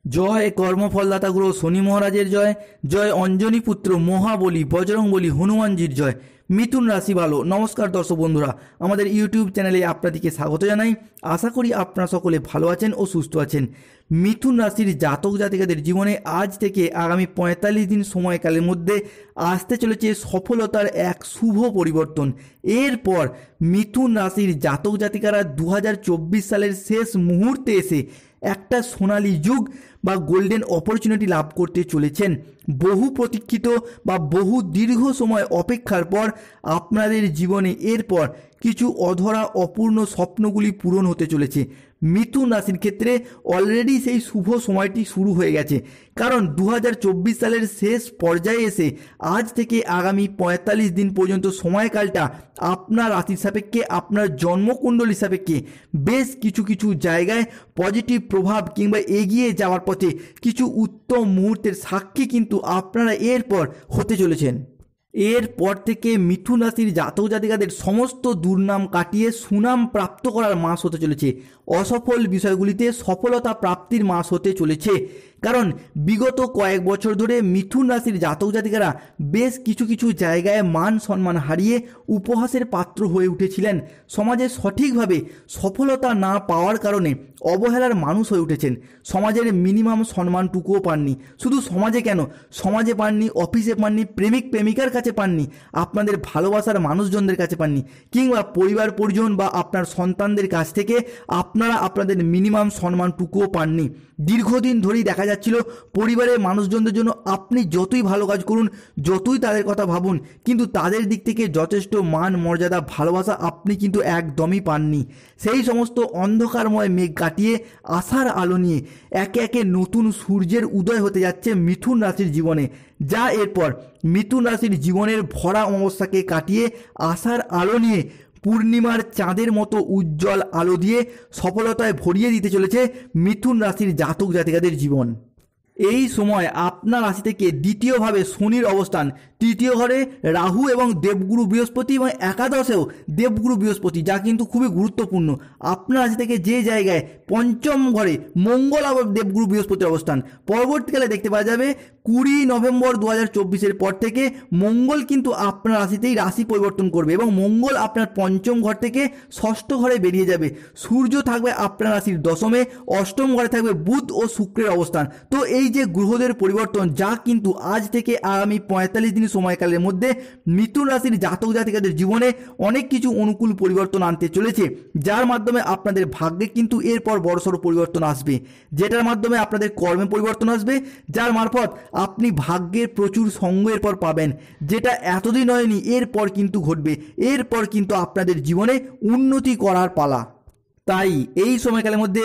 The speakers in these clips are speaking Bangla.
জয় কর্মফলদাতা গ্রহ শনি মহারাজের জয়। জয় অঞ্জনী পুত্র মহাবলী বজরংবলী হনুমানজির জয়। মিথুন রাশি ভালো। নমস্কার দর্শক বন্ধুরা, আমাদের ইউটিউব চ্যানেলে আপনাদেরকে স্বাগত জানাই। আশা করি আপনারা সকলে ভালো আছেন ও সুস্থ আছেন। মিথুন রাশির জাতক জাতিকাদের জীবনে আজ থেকে আগামী 45 দিন সময়কালের মধ্যে আসতে চলেছে সফলতার এক শুভ পরিবর্তন। এরপর মিথুন রাশির জাতক জাতিকারা 2024 সালের শেষ মুহূর্তে এসে একটা সোনালী যুগ বা গোল্ডেন অপরচুনিটি লাভ করতে চলেছেন। বহু প্রতীক্ষিত বা বহু দীর্ঘ সময় অপেক্ষার পর আপনাদের জীবনে এরপর কিছু অধরা অপূর্ণ স্বপ্নগুলি পূরণ হতে চলেছে। মিথুন রাশির ক্ষেত্রে অলরেডি সেই শুভ সময়টি শুরু হয়ে গেছে, কারণ 2024 সালের শেষ পর্যায়ে এসে আজ থেকে আগামী 45 দিন পর্যন্ত সময়কালটা আপনার রাশির সাপেক্ষে, আপনার জন্মকুণ্ডলীর সাপেক্ষে বেশ কিছু জায়গায় পজিটিভ প্রভাব কিংবা এগিয়ে যাওয়ার পথে কিছু উত্তম মুহূর্তের সাক্ষী কিন্তু আপনারা এরপর হতে চলেছেন। এরপর থেকে মিথুন রাশির জাতক জাতিকাদের সমস্ত দুর্নাম কাটিয়ে সুনাম প্রাপ্ত করার মাস হতে চলেছে। অসফল বিষয়গুলিতে সফলতা প্রাপ্তির মাস হতে চলেছে, কারণ বিগত কয়েক বছর ধরে মিথুন রাশির জাতক জাতিকারা বেশ কিছু জায়গায় মান সম্মান হারিয়ে উপহাসের পাত্র হয়ে উঠেছিলেন। সমাজে সঠিকভাবে সফলতা না পাওয়ার কারণে অবহেলার মানুষ হয়ে উঠেছেন। সমাজের মিনিমাম সম্মানটুকুও পাননি। শুধু সমাজে কেন, সমাজে পাননি, অফিসে পাননি, প্রেমিক প্রেমিকার কাছে পাননি, আপনাদের ভালোবাসার মানুষজনদের কাছে পাননি, কিংবা পরিবার পরিজন বা আপনার সন্তানদের কাছ থেকে আপনারা আপনাদের মিনিমাম সম্মানটুকুও পাননি। দীর্ঘদিন ধরেই দেখা যাচ্ছিল পরিবারের মানুষজনদের জন্য আপনি যতই ভালো কাজ করুন, যতই তাদের কথা ভাবুন, কিন্তু তাদের দিক থেকে যথেষ্ট মান মর্যাদা ভালোবাসা আপনি কিন্তু একদমই পাননি। সেই সমস্ত অন্ধকারময় মেঘ কাটিয়ে আশার আলো নিয়ে একে একে নতুন সূর্যের উদয় হতে যাচ্ছে মিথুন রাশির জীবনে, যা এরপর মিথুন রাশির জীবনের ভরা অবস্থাকে কাটিয়ে আশার আলো নিয়ে পূর্ণিমার চাঁদের মতো উজ্জ্বল আলো দিয়ে সফলতায় ভরিয়ে দিতে চলেছে মিথুন রাশির জাতক জাতিকাদের জীবন। এই সময় আপনার রাশি থেকে দ্বিতীয়ভাবে শনির অবস্থান, তৃতীয় ঘরে রাহু এবং দেবগুরু বৃহস্পতি এবং একাদশেও দেবগুরু বৃহস্পতি, যা কিন্তু খুবই গুরুত্বপূর্ণ। আপনার রাশি থেকে যে জায়গায় পঞ্চম ঘরে মঙ্গল এবং দেবগুরু বৃহস্পতির অবস্থান, পরবর্তীকালে দেখতে পাওয়া যাবে 20 নভেম্বর 2024 পর থেকে মঙ্গল কিন্তু আপনার রাশিতেই রাশি পরিবর্তন করবে এবং মঙ্গল আপনার পঞ্চম ঘর থেকে ষষ্ঠ ঘরে বেরিয়ে যাবে। সূর্য থাকবে আপনার রাশির দশমে, অষ্টম ঘরে থাকবে বুধ ও শুক্রের অবস্থান। তো এই যে গ্রহদের পরিবর্তন, যা কিন্তু আজ থেকে আগামী 45 দিন সময়কালের মধ্যে মিথুন রাশির জাতক জাতিকাদের জীবনে অনেক কিছু অনুকূল পরিবর্তন আনতে চলেছে, যার মাধ্যমে আপনাদের ভাগ্যে কিন্তু এরপর বড়সড় পরিবর্তন আসবে, যেটার মাধ্যমে আপনাদের কর্মে পরিবর্তন আসবে, যার মারফত আপনি ভাগ্যের প্রচুর সঙ্গ এরপর পাবেন, যেটা এতদিন হয়নি, এরপর কিন্তু ঘটবে। এরপর কিন্তু আপনাদের জীবনে উন্নতি করার পালা। তাই এই সময়কালের মধ্যে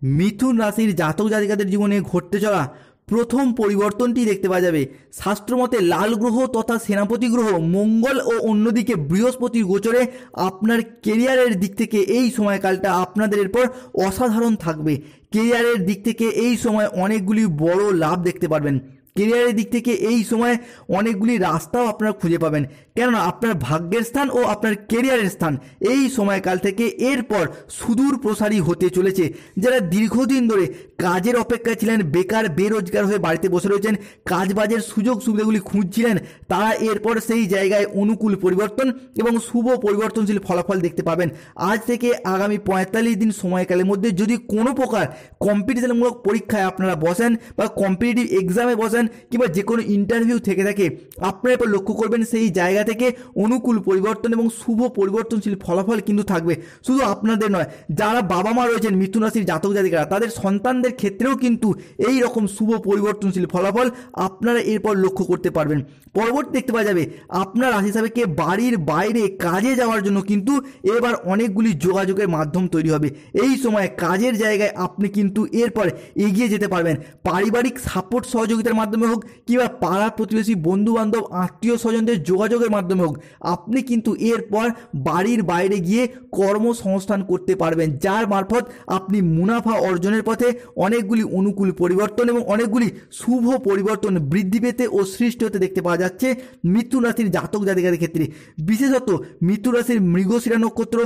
মিথুন রাশির জাতক জাতিকাদের জীবনে ঘটতে চলা প্রথম পরিবর্তনটি দেখতে পাওয়া যাবে শাস্ত্রমতে লাল গ্রহ তথা সেনাপতি গ্রহ মঙ্গল ও অন্যদিকে বৃহস্পতির গোচরে আপনার কেরিয়ারের দিক থেকে এই সময়কালটা আপনাদের এরপর অসাধারণ থাকবে। কেরিয়ারের দিক থেকে এই সময় অনেকগুলি বড় লাভ দেখতে পারবেন। কেরিয়ারের দিক থেকে এই সময় অনেকগুলি রাস্তাও আপনারা খুঁজে পাবেন, কেননা আপনার ভাগ্যের স্থান ও আপনার কেরিয়ারের স্থান এই সময়কাল থেকে এরপর সুদূর প্রসারী হতে চলেছে। যারা দীর্ঘদিন ধরে কাজের অপেক্ষায় ছিলেন, বেকার বেরোজগার হয়ে বাড়িতে বসে রয়েছেন, কাজবাজের সুযোগ সুবিধাগুলি খুঁজছিলেন, তারা এরপর সেই জায়গায় অনুকূল পরিবর্তন এবং শুভ পরিবর্তনশীল ফলাফল দেখতে পাবেন। আজ থেকে আগামী 45 দিন সময়কালের মধ্যে যদি কোনো প্রকার কম্পিটিশনমূলক পরীক্ষায় আপনারা বসেন বা কম্পিটিটিভ এক্সামে বসেন কিংবা যে কোনো ইন্টারভিউ থেকে থাকে, আপনারা এরপর লক্ষ্য করবেন সেই জায়গা থেকে অনুকূল পরিবর্তন এবং শুভ পরিবর্তনশীল ফলাফল কিন্তু থাকবে। শুধু আপনাদের নয়, যারা বাবা মা রয়েছেন মিথুন রাশির জাতক জাতিকারা, তাদের সন্তানদের ক্ষেত্রেও কিন্তু এই রকম শুভ পরিবর্তনশীল ফলাফল আপনারা এরপর লক্ষ্য করতে পারবেন। পরবর্তী দেখতে পাওয়া যাবে আপনার রাশি সাপেক্ষে বাড়ির বাইরে কাজে যাওয়ার জন্য কিন্তু এবার অনেকগুলি যোগাযোগের মাধ্যম তৈরি হবে। এই সময় কাজের জায়গায় আপনি কিন্তু এরপর এগিয়ে যেতে পারবেন। পারিবারিক সাপোর্ট সহযোগিতার মাধ্যমে মাধ্যমে হোক কিংবা পাড়া প্রতিবেশী বন্ধু বান্ধব আত্মীয় স্বজনদের যোগাযোগের মাধ্যমে হোক, আপনি কিন্তু এরপর বাড়ির বাইরে গিয়ে কর্মসংস্থান করতে পারবেন, যার মারফত আপনি মুনাফা অর্জনের পথে অনেকগুলি অনুকূল পরিবর্তন এবং অনেকগুলি শুভ পরিবর্তন বৃদ্ধি পেতে ও সৃষ্টি হতে দেখতে পাওয়া যাচ্ছে মিথুন রাশির জাতক জাতিকাদের ক্ষেত্রে। বিশেষত মিথুন রাশির মৃগশিরা নক্ষত্র,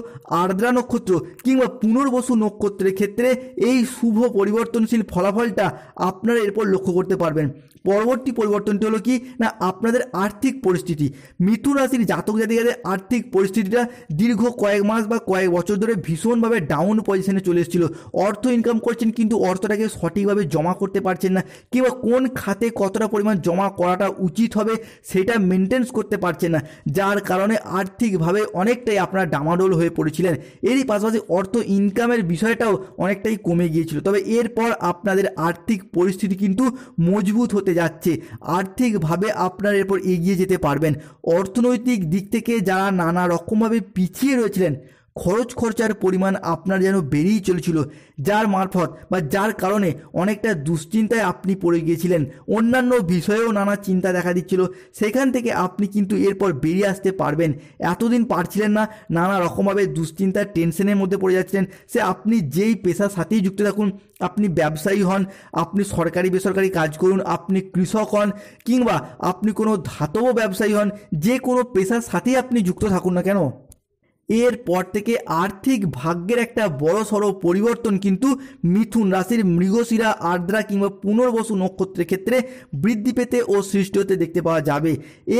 আর্দ্রা নক্ষত্র কিংবা পুনর্বসু নক্ষত্রের ক্ষেত্রে এই শুভ পরিবর্তনশীল ফলাফলটা আপনারা এরপর লক্ষ্য করতে পারবেন। পরবর্তী পরিবর্তনটি হলো কি না, আপনাদের আর্থিক পরিস্থিতি। মিথুন রাশির জাতক জাতিকাদের আর্থিক পরিস্থিতিটা দীর্ঘ কয়েক মাস বা কয়েক বছর ধরে ভীষণভাবে ডাউন পজিশনে চলে এসেছিল। অর্থ ইনকাম করছেন কিন্তু অর্থটাকে সঠিকভাবে জমা করতে পারছেন না, কিংবা কোন খাতে কতটা পরিমাণ জমা করাটা উচিত হবে সেটা মেনটেন্স করতে পারছেন না, যার কারণে আর্থিকভাবে অনেকটাই আপনারা ডামাডোল হয়ে পড়েছিলেন। এরই পাশাপাশি অর্থ ইনকামের বিষয়টাও অনেকটাই কমে গিয়েছিল। তবে এরপর আপনাদের আর্থিক পরিস্থিতি কিন্তু মজবুত হতে যাচ্ছে, আর্থিকভাবে আপনারা এরপর এগিয়ে যেতে পারবেন। অর্থনৈতিক দিক থেকে যারা নানা রকমভাবে পিছিয়ে রয়েছিলেন, খরচ খরচার পরিমাণ আপনার যেন বেড়েই চলেছিল, যার মারফত বা যার কারণে অনেকটা দুশ্চিন্তায় আপনি পড়ে গিয়েছিলেন, অন্যান্য বিষয়েও নানা চিন্তা দেখা দিচ্ছিল, সেখান থেকে আপনি কিন্তু এরপর বেরিয়ে আসতে পারবেন। এতদিন পারছিলেন না, নানা রকমভাবে দুশ্চিন্তার টেনশনের মধ্যে পড়ে যাচ্ছিলেন, সে আপনি যেই পেশার সাথেই যুক্ত থাকুন, আপনি ব্যবসায়ী হন, আপনি সরকারি বেসরকারি কাজ করুন, আপনি কৃষক হন কিংবা আপনি কোনো ধাতব ব্যবসায়ী হন, যে কোনো পেশার সাথেই আপনি যুক্ত থাকুন না কেন, এরপর থেকে আর্থিক ভাগ্যের একটা বড় সড়ো পরিবর্তন কিন্তু মিথুন রাশির মৃগশিরা, আর্দ্রা কিংবা পুনর্বসু নক্ষত্রের ক্ষেত্রে বৃদ্ধি পেতে ও সৃষ্টি হতে দেখতে পাওয়া যাবে।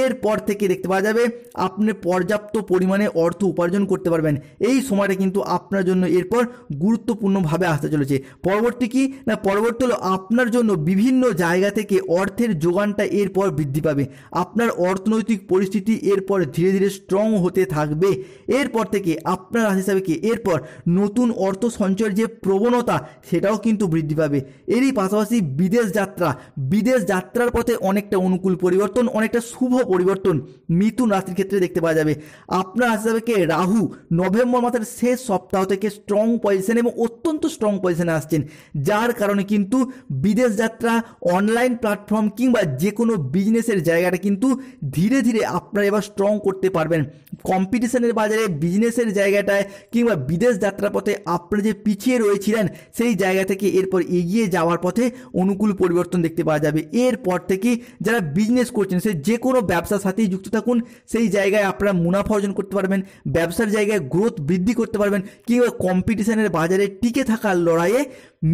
এরপর থেকে দেখতে পাওয়া যাবে আপনি পর্যাপ্ত পরিমাণে অর্থ উপার্জন করতে পারবেন। এই সময়টা কিন্তু আপনার জন্য এরপর গুরুত্বপূর্ণভাবে আসতে চলেছে। পরবর্তী কি না, পরবর্তী হলো আপনার জন্য বিভিন্ন জায়গা থেকে অর্থের যোগানটা এরপর বৃদ্ধি পাবে। আপনার অর্থনৈতিক পরিস্থিতি এরপর ধীরে ধীরে স্ট্রং হতে থাকবে। এরপর থেকে আপনার রাশি হিসাবে কি এরপর নতুন অর্থ সঞ্চয়ের যে প্রবণতা সেটাও কিন্তু বৃদ্ধি পাবে। এরই পাশাপাশি বিদেশ যাত্রার পথে অনেকটা অনুকূল পরিবর্তন, অনেকটা শুভ পরিবর্তন মিথুন রাশির ক্ষেত্রে দেখতে পাওয়া যাবে। আপনার রাশি হিসাবে কি রাহু নভেম্বর মাসের শেষ সপ্তাহ থেকে স্ট্রং পজিশনে এবং অত্যন্ত স্ট্রং পজিশনে আসছেন, যার কারণে কিন্তু বিদেশ যাত্রা, অনলাইন প্ল্যাটফর্ম কিংবা যে কোনো বিজনেসের জায়গাটা কিন্তু ধীরে ধীরে আপনারা এবার স্ট্রং করতে পারবেন। কম্পিটিশনের বাজারে বিজনেসের জায়গাটায় কিংবা বিদেশ যাত্রার পথে আপনারা যে পিছিয়ে রয়েছিলেন সেই জায়গা থেকে এরপর এগিয়ে যাওয়ার পথে অনুকূল পরিবর্তন দেখতে পাওয়া যাবে। এরপর থেকে যারা বিজনেস করছেন, সে যে কোনো ব্যবসার সাথেই যুক্ত থাকুন, সেই জায়গায় আপনারা মুনাফা অর্জন করতে পারবেন, ব্যবসার জায়গায় গ্রোথ বৃদ্ধি করতে পারবেন, কিংবা কম্পিটিশনের বাজারে টিকে থাকার লড়াইয়ে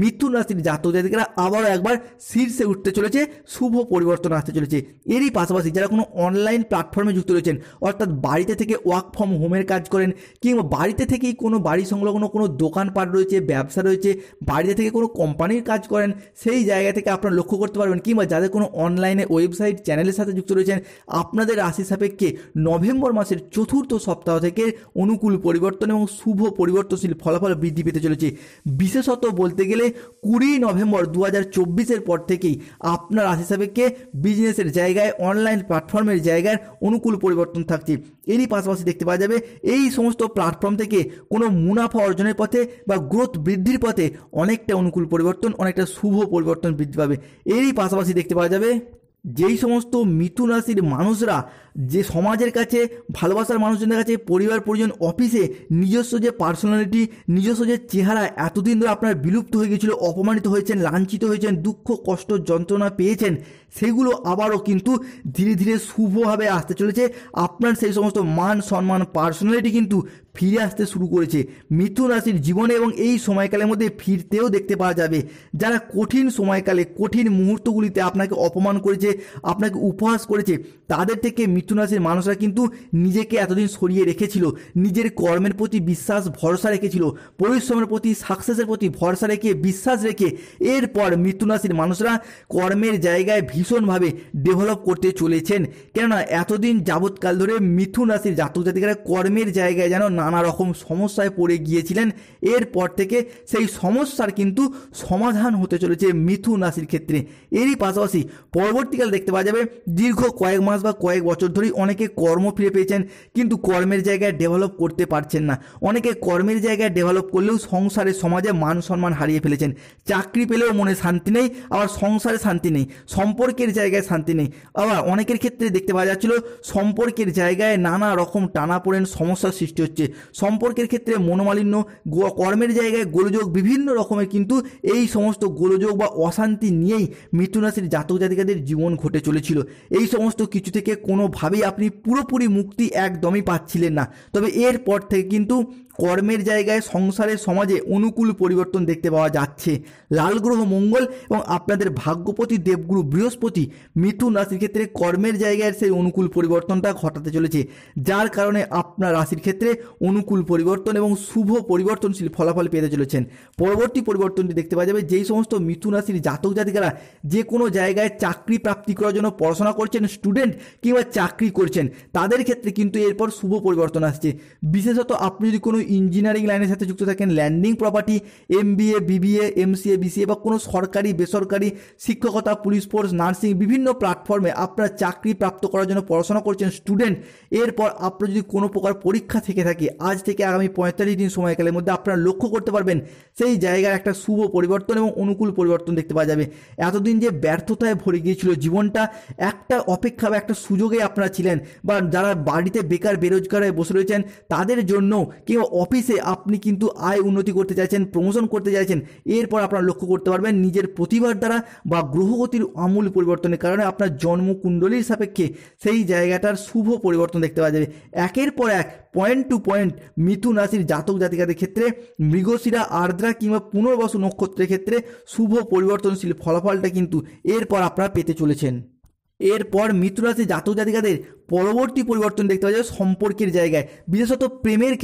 মিথুন রাশির জাতক জাতিকারা আবারও একবার শীর্ষে উঠতে চলেছে, শুভ পরিবর্তন আসতে চলেছে। এরই পাশাপাশি যারা কোনো অনলাইন প্ল্যাটফর্মে যুক্ত রয়েছেন, অর্থাৎ বাড়িতে থেকে ওয়ার্ক ফ্রম হোমের কাজ করেন কিংবা বাড়িতে থেকেই কোনো বাড়ি সংলগ্ন কোনো দোকানপাট রয়েছে, ব্যবসা রয়েছে, বাড়িতে থেকে কোনো কোম্পানির কাজ করেন, সেই জায়গা থেকে আপনারা লক্ষ্য করতে পারবেন, কিংবা যাদের কোনো অনলাইনে ওয়েবসাইট চ্যানেলের সাথে যুক্ত রয়েছেন, আপনাদের রাশি সাপেক্ষে নভেম্বর মাসের চতুর্থ সপ্তাহ থেকে অনুকূল পরিবর্তন এবং শুভ পরিবর্তনশীল ফলাফল বৃদ্ধি পেতে চলেছে। বিশেষত বলতে গেলে 20 নভেম্বর 2024 পর থেকেই আপনার রাশি সাপেক্ষে বিজনেসের জায়গায়, অনলাইন প্ল্যাটফর্মের জায়গায় অনুকূল পরিবর্তন থাকছে। এরই পাশাপাশি দেখতে পাওয়া যাবে এই সমস্ত প্ল্যাটফর্ম থেকে কোনো মুনাফা অর্জনের পথে বা গ্রোথ বৃদ্ধির পথে অনেকটা অনুকূল পরিবর্তন, অনেকটা শুভ পরিবর্তন বৃদ্ধি পাবে। এরই পাশাপাশি দেখতে পাওয়া যাবে যেই সমস্ত মিথুন রাশির মানুষরা যে সমাজের কাছে, ভালোবাসার মানুষজনের কাছে, পরিবার পরিজন, অফিসে নিজস্ব যে পার্সোনালিটি, নিজস্ব যে চেহারা এতদিন ধরে আপনার বিলুপ্ত হয়ে গিয়েছিল, অপমানিত হয়েছেন, লাঞ্ছিত হয়েছেন, দুঃখ কষ্ট যন্ত্রণা পেয়েছেন, সেগুলো আবারও কিন্তু ধীরে ধীরে শুভভাবে আসতে চলেছে। আপনার সেই সমস্ত মান সম্মান, পার্সোনালিটি কিন্তু ফিরে আসতে শুরু করেছে মিথুন রাশির জীবনে, এবং এই সময়কালের মধ্যে ফিরতেও দেখতে পাওয়া যাবে। যারা কঠিন সময়কালে, কঠিন মুহূর্তগুলিতে আপনাকে অপমান করেছে, আপনাকে উপহাস করেছে, তাদের থেকে মিথুন রাশির মানুষরা কিন্তু নিজেকে এতদিন সরিয়ে রেখেছিল, নিজের কর্মের প্রতি বিশ্বাস ভরসা রেখেছিল, পরিশ্রমের প্রতি, সাকসেসের প্রতি ভরসা রেখে, বিশ্বাস রেখে এরপর মিথুন রাশির মানুষরা কর্মের জায়গায় ভীষণভাবে ডেভেলপ করতে চলেছেন। কেননা এতদিন যাবৎকাল ধরে মিথুন রাশির জাতক জাতিকারা কর্মের জায়গায় যেন নানা রকম সমস্যায় পড়ে গিয়েছিলেন। এরপর থেকে সেই সমস্যার কিন্তু সমাধান হতে চলেছে মিথুন রাশির ক্ষেত্রে। এরই পাশাপাশি পরবর্তীকালে দেখতে পাওয়া যাবে দীর্ঘ কয়েক মাস বা কয়েক বছর ধরেই অনেকে কর্ম ফিরে পেয়েছেন, কিন্তু কর্মের জায়গায় ডেভেলপ করতে পারছেন না। অনেকে কর্মের জায়গায় ডেভেলপ করলেও সংসারে সমাজে মান সম্মান হারিয়ে ফেলেছেন। চাকরি পেলেও মনে শান্তি নেই, আবার সংসারে শান্তি নেই, সম্পর্কের জায়গায় শান্তি নেই। আবার অনেকের ক্ষেত্রে দেখতে পাওয়া যাচ্ছিল সম্পর্কের জায়গায় নানা রকম টানাপোড়েন সমস্যার সৃষ্টি হচ্ছে। সম্পর্কের ক্ষেত্রে মনোমালিন্য, কর্মের জায়গায় গোলযোগ, বিভিন্ন রকমের কিন্তু এই সমস্ত গোলযোগ বা অশান্তি নিয়েই মিথুন রাশির জাতক জাতিকাদের জীবন ঘটে চলেছিল। এই সমস্ত কিছু থেকে কোনোভাবেই আপনি পুরোপুরি মুক্তি একদমই পাচ্ছিলেন না। তবে এরপর থেকে কিন্তু কর্মের জায়গায় সংসারের সমাজে অনুকূল পরিবর্তন দেখতে পাওয়া যাচ্ছে। লাল গ্রহ মঙ্গল এবং আপনাদের ভাগ্যপতি দেবগুরু বৃহস্পতি মিথুন রাশির ক্ষেত্রে কর্মের জায়গায় সেই অনুকূল পরিবর্তনটা ঘটাতে চলেছে, যার কারণে আপনার রাশির ক্ষেত্রে অনুকূল পরিবর্তন এবং শুভ পরিবর্তনশীল ফলাফল পেতে চলেছেন। পরবর্তী পরিবর্তনটি দেখতে পাওয়া যাবে যেই সমস্ত মিথুন রাশির জাতক জাতিকারা যে কোনো জায়গায় চাকরি প্রাপ্তি করার জন্য পড়াশোনা করছেন, স্টুডেন্ট কিংবা চাকরি করছেন, তাদের ক্ষেত্রে কিন্তু এরপর শুভ পরিবর্তন আসছে। বিশেষত আপনি যদি কোনো ইঞ্জিনিয়ারিং লাইনের সাথে যুক্ত থাকেন, landing property, MBA, BBA, MCA, BCA বা কোনো সরকারি বেসরকারি শিক্ষকতা, পুলিশ ফোর্স, নার্সিং বিভিন্ন প্ল্যাটফর্মে আপনার চাকরি প্রাপ্ত করার জন্য পড়াশোনা করছেন স্টুডেন্ট, এরপর আপনার যদি কোনো প্রকার পরীক্ষা থেকে থাকে, আজ থেকে আগামী 45 দিন সময়কালের মধ্যে আপনারা লক্ষ্য করতে পারবেন সেই জায়গায় একটা শুভ পরিবর্তন এবং অনুকূল পরিবর্তন দেখতে পাওয়া যাবে। এতদিন যে ব্যর্থতায় ভরে গিয়েছিল জীবনটা, একটা অপেক্ষা বা একটা সুযোগে আপনারা ছিলেন, বা যারা বাড়িতে বেকার বেরোজগার হয়ে বসে রয়েছেন তাদের জন্য, কিংবা অফিসে আপনি কিন্তু আয় উন্নতি করতে চাইছেন, প্রমোশন করতে চাইছেন, এরপর আপনারা লক্ষ্য করতে পারবেন নিজের প্রতিভার দ্বারা বা গ্রহগতির আমূল পরিবর্তনের কারণে আপনার জন্মকুণ্ডলীর সাপেক্ষে সেই জায়গাটার শুভ পরিবর্তন দেখতে পাওয়া যাবে। একের পর এক পয়েন্ট টু পয়েন্ট মিথুন রাশির জাতক জাতিকাদের ক্ষেত্রে মৃগশিরা, আর্দ্রা কিংবা পুনর্বসু নক্ষত্রের ক্ষেত্রে শুভ পরিবর্তনশীল ফলাফলটা কিন্তু এরপর আপনারা পেতে চলেছেন। এরপর মিথুন রাশির জাতক জাতিকাদের পরবর্তী পরিবর্তন দেখতে পাওয়া যাবে সম্পর্কের জায়গায়, বিশেষত প্রেমের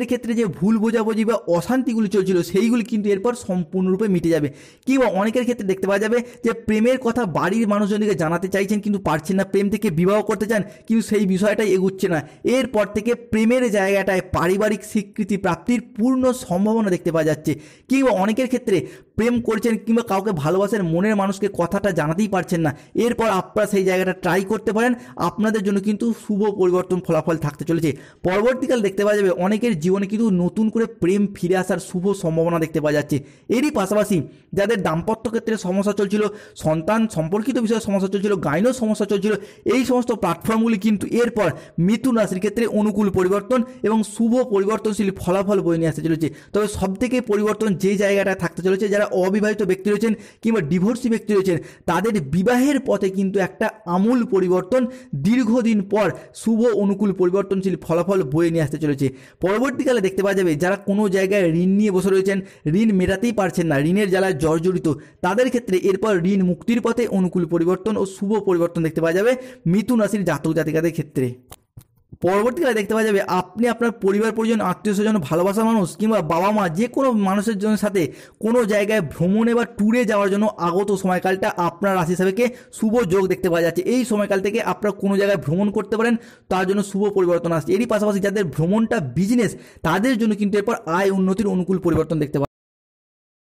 ক্ষেত্রে যে ভুল বোঝাবুঝি বা অশান্তিগুলি চলছিল সেইগুলি কিন্তু এরপর সম্পূর্ণরূপে মিটে যাবে। কিংবা অনেকের ক্ষেত্রে দেখতে পাওয়া যাবে যে প্রেমের কথা বাড়ির মানুষজনকে জানাতে চাইছেন কিন্তু পারছেন না, প্রেম থেকে বিবাহ করতে চান কিন্তু সেই বিষয়টাই এগুচ্ছে না। এরপর থেকে প্রেমের জায়গাটায় পারিবারিক স্বীকৃতি প্রাপ্তির পূর্ণ সম্ভাবনা দেখতে পাওয়া যাচ্ছে। কিংবা অনেকের ক্ষেত্রে প্রেম করছেন কিংবা কাউকে ভালোবাসেন, মনের মানুষকে কথাটা জানাতেই পারছেন না, এরপর আপনারা সেই জায়গাটা ট্রাই করতে পারেন, আপনাদের জন্য কিন্তু শুভ পরিবর্তন ফলাফল থাকতে চলেছে। পরবর্তীকাল দেখতে পাওয়া যাবে অনেকের জীবনে কিন্তু নতুন করে প্রেম ফিরে আসার শুভ সম্ভাবনা দেখতে পাওয়া যাচ্ছে। এরই পাশাপাশি যাদের দাম্পত্য ক্ষেত্রে সমস্যা চলছিল, সন্তান সম্পর্কিত বিষয়ে সমস্যা চলছিল, গাইনো সমস্যা চলছিল, এই সমস্ত প্ল্যাটফর্মগুলি কিন্তু এরপর মিথুন রাশির ক্ষেত্রে অনুকূল পরিবর্তন এবং শুভ পরিবর্তনশীল ফলাফল বয়ে নিয়ে আসতে চলেছে। তবে সবথেকে পরিবর্তন যে জায়গাটা থাকতে চলেছে, যারা অবিবাহিত ব্যক্তি রয়েছেন কিংবা ডিভোর্সি ব্যক্তি রয়েছেন, তাদের বিবাহের পথে কিন্তু একটা আমূল পরিবর্তন দীর্ঘদিন পর শুভ অনুকূল পরিবর্তনশীল ফলাফল বয়ে নিয়ে আসতে চলেছে। পরবর্তীকালে দেখতে পাওয়া যাবে যারা কোনো জায়গায় ঋণ নিয়ে বসে রয়েছেন, ঋণ মেটাতেই পারছেন না, ঋণের জ্বালায় জর্জরিত, তাদের ক্ষেত্রে এরপর ঋণ মুক্তির পথে অনুকূল পরিবর্তন ও শুভ পরিবর্তন দেখতে পাওয়া যাবে মিথুন রাশির জাতক জাতিকাদের ক্ষেত্রে। পরবর্তীকালে দেখতে পাওয়া যাবে আপনি আপনার পরিবার পরিজন, আত্মীয় স্বজন, ভালোবাসা মানুষ কিংবা বাবা মা যে কোনো মানুষের জন্য সাথে কোনো জায়গায় ভ্রমণে বা ট্যুরে যাওয়ার জন্য আগত সময়কালটা আপনার রাশি হিসাবে শুভ যোগ দেখতে পাওয়া যাচ্ছে। এই সময়কাল থেকে আপনারা কোনো জায়গায় ভ্রমণ করতে পারেন, তার জন্য শুভ পরিবর্তন আসছে। এরই পাশাপাশি যাদের ভ্রমণটা বিজনেস, তাদের জন্য কিন্তু এরপর আয় উন্নতির অনুকূল পরিবর্তন দেখতে পাওয়া